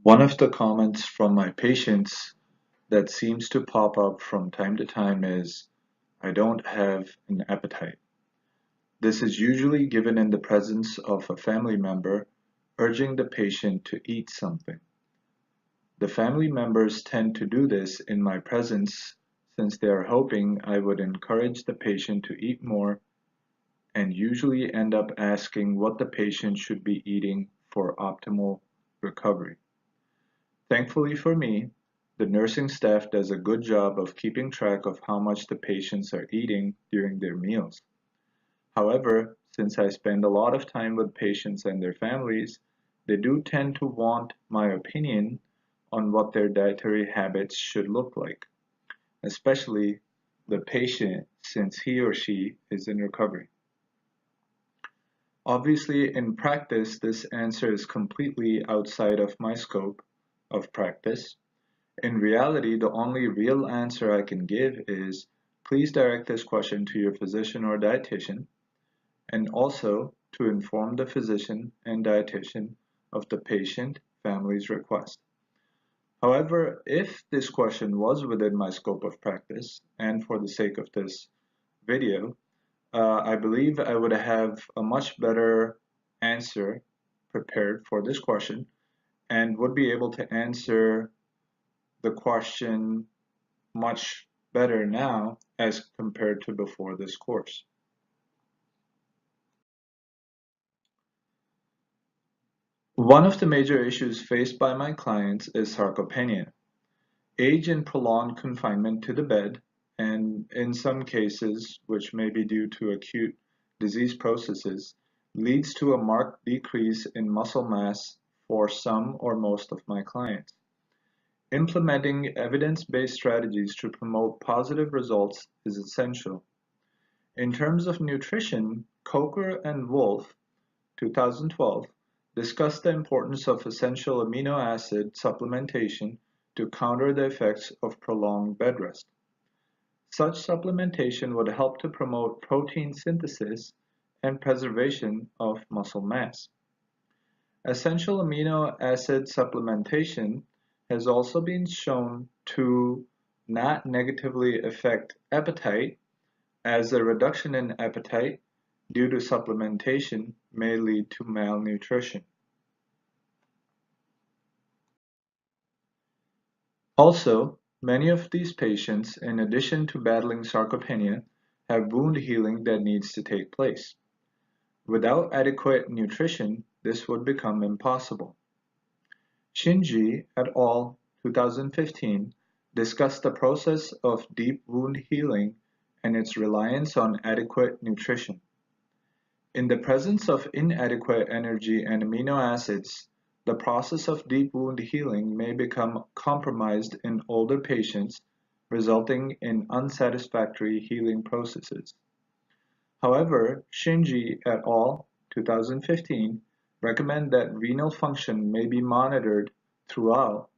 One of the comments from my patients that seems to pop up from time to time is, "I don't have an appetite." This is usually given in the presence of a family member urging the patient to eat something. The family members tend to do this in my presence since they are hoping I would encourage the patient to eat more and usually end up asking what the patient should be eating for optimal recovery. Thankfully for me, the nursing staff does a good job of keeping track of how much the patients are eating during their meals. However, since I spend a lot of time with patients and their families, they do tend to want my opinion on what their dietary habits should look like, especially the patient since he or she is in recovery. Obviously, in practice, this answer is completely outside of my scope of practice. In reality, the only real answer I can give is please direct this question to your physician or dietitian, and also to inform the physician and dietitian of the patient family's request. However, if this question was within my scope of practice, and for the sake of this video, I believe I would have a much better answer prepared for this question and would be able to answer the question much better now as compared to before this course. One of the major issues faced by my clients is sarcopenia, age and prolonged confinement to the bed, and in some cases, which may be due to acute disease processes, leads to a marked decrease in muscle mass for some or most of my clients. Implementing evidence-based strategies to promote positive results is essential. In terms of nutrition, Coker and Wolf, 2012, discussed the importance of essential amino acid supplementation to counter the effects of prolonged bed rest. Such supplementation would help to promote protein synthesis and preservation of muscle mass. Essential amino acid supplementation has also been shown to not negatively affect appetite, as a reduction in appetite due to supplementation may lead to malnutrition. Also, many of these patients, in addition to battling sarcopenia, have wound healing that needs to take place. Without adequate nutrition, this would become impossible. Shinji et al. 2015 discussed the process of deep wound healing and its reliance on adequate nutrition. In the presence of inadequate energy and amino acids, the process of deep wound healing may become compromised in older patients, resulting in unsatisfactory healing processes. However, Shinji et al. 2015 recommend that renal function may be monitored throughout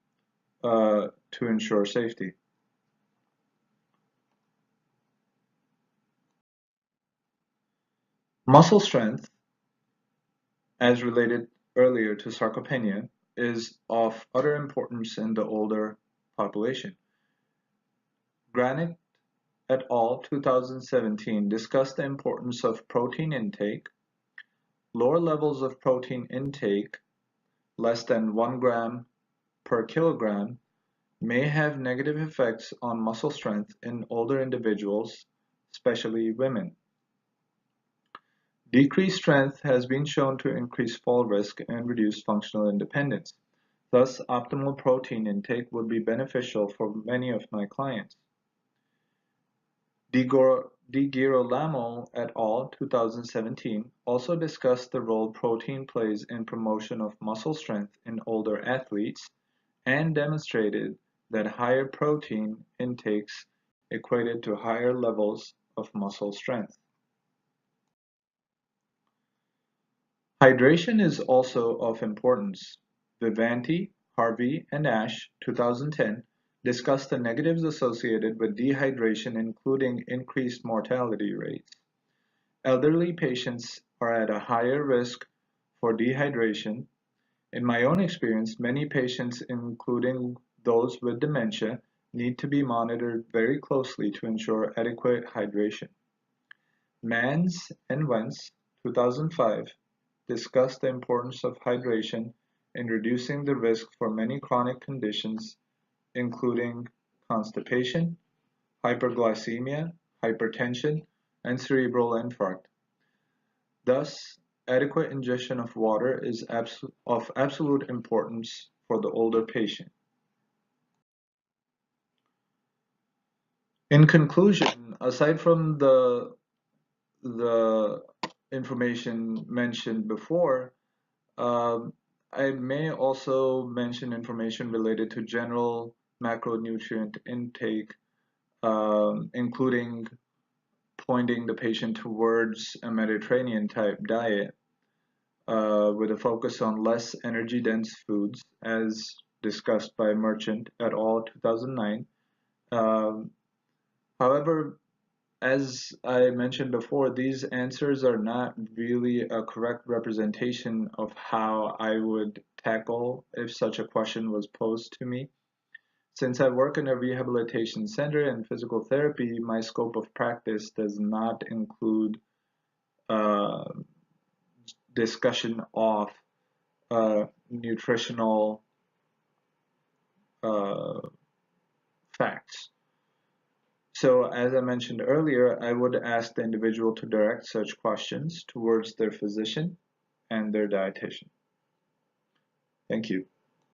to ensure safety. Muscle strength, as related earlier to sarcopenia, is of utter importance in the older population. Granick et al. 2017 discussed the importance of protein intake. Lower levels of protein intake, less than 1 gram per kilogram, may have negative effects on muscle strength in older individuals, especially women. Decreased strength has been shown to increase fall risk and reduce functional independence. Thus, optimal protein intake would be beneficial for many of my clients. DiGirolamo et al. 2017 also discussed the role protein plays in promotion of muscle strength in older athletes and demonstrated that higher protein intakes equated to higher levels of muscle strength. Hydration is also of importance. Vivanti, Harvey, and Ash, 2010, discussed the negatives associated with dehydration, including increased mortality rates. Elderly patients are at a higher risk for dehydration, In my own experience, many patients, including those with dementia, need to be monitored very closely to ensure adequate hydration. Mans and Wentz, 2005, discussed the importance of hydration in reducing the risk for many chronic conditions, including constipation, hyperglycemia, hypertension, and cerebral infarct. Thus, adequate ingestion of water is of absolute importance for the older patient. In conclusion, aside from the information mentioned before, I may also mention information related to general macronutrient intake, including pointing the patient towards a Mediterranean type diet with a focus on less energy dense foods, as discussed by Merchant et al. 2009. Um, However, as I mentioned before, these answers are not really a correct representation of how I would tackle if such a question was posed to me. Since I work in a rehabilitation center and physical therapy, my scope of practice does not include uh, discussion of nutritional uh, facts. So, as I mentioned earlier, I would ask the individual to direct such questions towards their physician and their dietitian. Thank you.